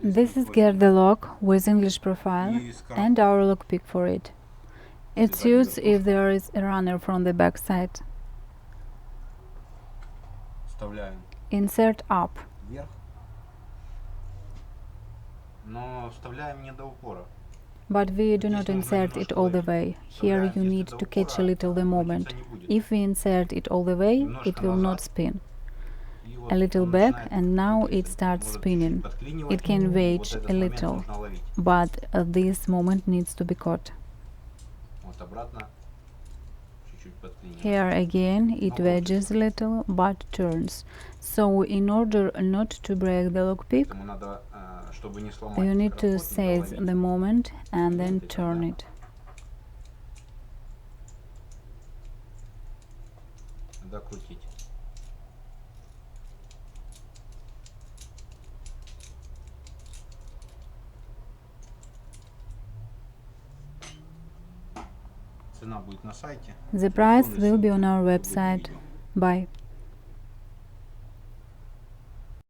This is GERDA lock with English profile and our lockpick for it. It's used if there is a runner from the back side. Insert up. But we do not insert it all the way. Here you need to catch a little the moment. If we insert it all the way, it will not spin. A little back, and now it starts spinning. It can wedge a little, but this moment needs to be caught. Here again it wedges a little but turns. So in order not to break the lockpick, you need to seize the moment and then turn it. The price will be on our website. Bye.